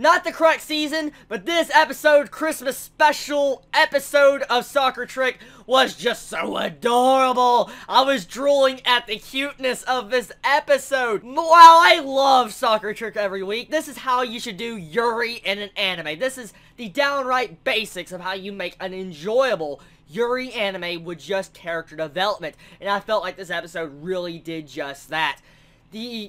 not the correct season, but this episode, Christmas special episode of Sakura Trick, was just so adorable. I was drooling at the cuteness of this episode. While I love Sakura Trick every week, this is how you should do Yuri in an anime. This is the downright basics of how you make an enjoyable Yuri anime with just character development. And I felt like this episode really did just that.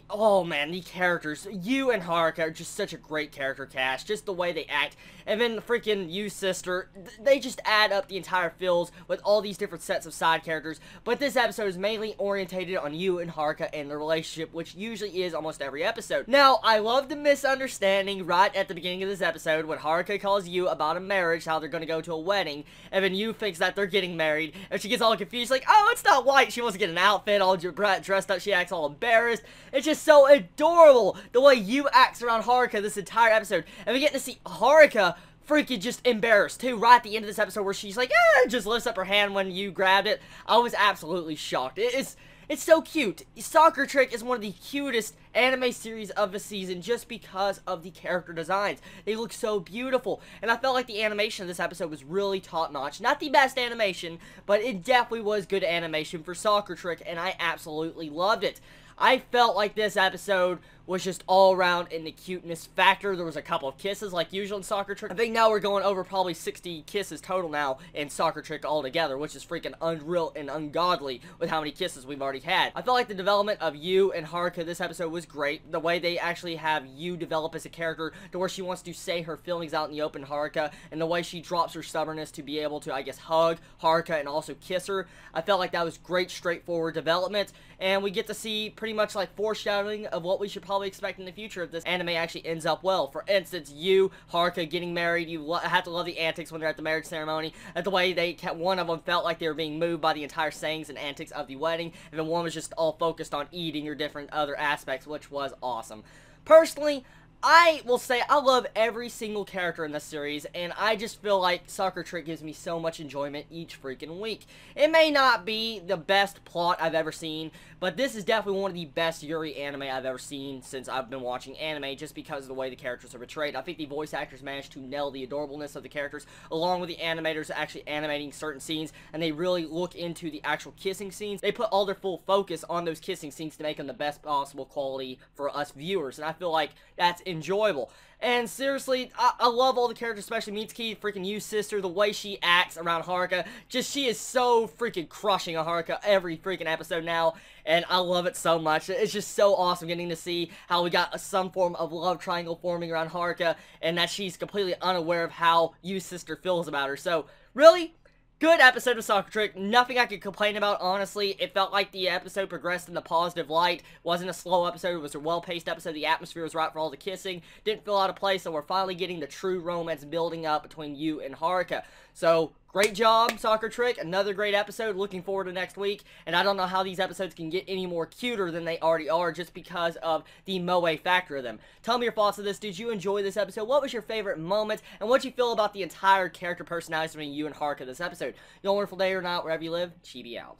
Oh man, the characters, Yu and Haruka are just such a great character cast, just the way they act, and then the freaking Yu's sister, they just add up the entire feels with all these different sets of side characters, but this episode is mainly orientated on Yu and Haruka and their relationship, which usually is almost every episode. Now, I love the misunderstanding right at the beginning of this episode when Haruka calls Yu about a marriage, how they're gonna go to a wedding, and then Yu thinks that they're getting married, and she gets all confused, like, oh, it's not white, she wants to get an outfit, all dressed up, she acts all embarrassed. It's just so adorable the way Yu acts around Haruka this entire episode. And we get to see Haruka freaking just embarrassed too right at the end of this episode where she's like, just lifts up her hand when Yu grabbed it. I was absolutely shocked. It's so cute. Sakura Trick is one of the cutest anime series of the season just because of the character designs. They look so beautiful. And I felt like the animation of this episode was really top-notch. Not the best animation, but it definitely was good animation for Sakura Trick, and I absolutely loved it. I felt like this episode was just all around in the cuteness factor. There was a couple of kisses like usual in Sakura Trick. I think now we're going over probably 60 kisses total now in Sakura Trick altogether, which is freaking unreal and ungodly with how many kisses we've already had. I felt like the development of Yu and Haruka this episode was great. The way they actually have Yu develop as a character to where she wants to say her feelings out in the open, Haruka, and the way she drops her stubbornness to be able to, I guess, hug Haruka and also kiss her. I felt like that was great, straightforward development, and we get to see pretty much like foreshadowing of what we should probably expect in the future if this anime actually ends up well. For instance, Yu, Haruka getting married, you have to love the antics when they're at the marriage ceremony, and the way one of them felt like they were being moved by the entire sayings and antics of the wedding, and then one was just all focused on eating or different other aspects, which was awesome. Personally, I will say I love every single character in this series, and I just feel like Sakura Trick gives me so much enjoyment each freaking week. It may not be the best plot I've ever seen, but this is definitely one of the best Yuri anime I've ever seen since I've been watching anime, just because of the way the characters are portrayed. I think the voice actors managed to nail the adorableness of the characters, along with the animators actually animating certain scenes, and they really look into the actual kissing scenes. They put all their full focus on those kissing scenes to make them the best possible quality for us viewers, and I feel like that's enjoyable. And seriously, I love all the characters, especially Mitsuki, freaking Yu's sister, the way she acts around Haruka. Just, she is so freaking crushing on Haruka every freaking episode now, and I love it so much. It's just so awesome getting to see how we got some form of love triangle forming around Haruka, and that she's completely unaware of how Yu's sister feels about her. So, really, good episode of Sakura Trick. Nothing I could complain about, honestly. It felt like the episode progressed in the positive light. Wasn't a slow episode. It was a well-paced episode. The atmosphere was right for all the kissing. Didn't feel out of place, so we're finally getting the true romance building up between Yu and Haruka. So, great job, Sakura Trick. Another great episode. Looking forward to next week. And I don't know how these episodes can get any more cuter than they already are just because of the moe factor of them. Tell me your thoughts on this. Did you enjoy this episode? What was your favorite moment? And what you feel about the entire character personalities between Yu and Haruka this episode? You have a wonderful day or not, wherever you live. Chibi out.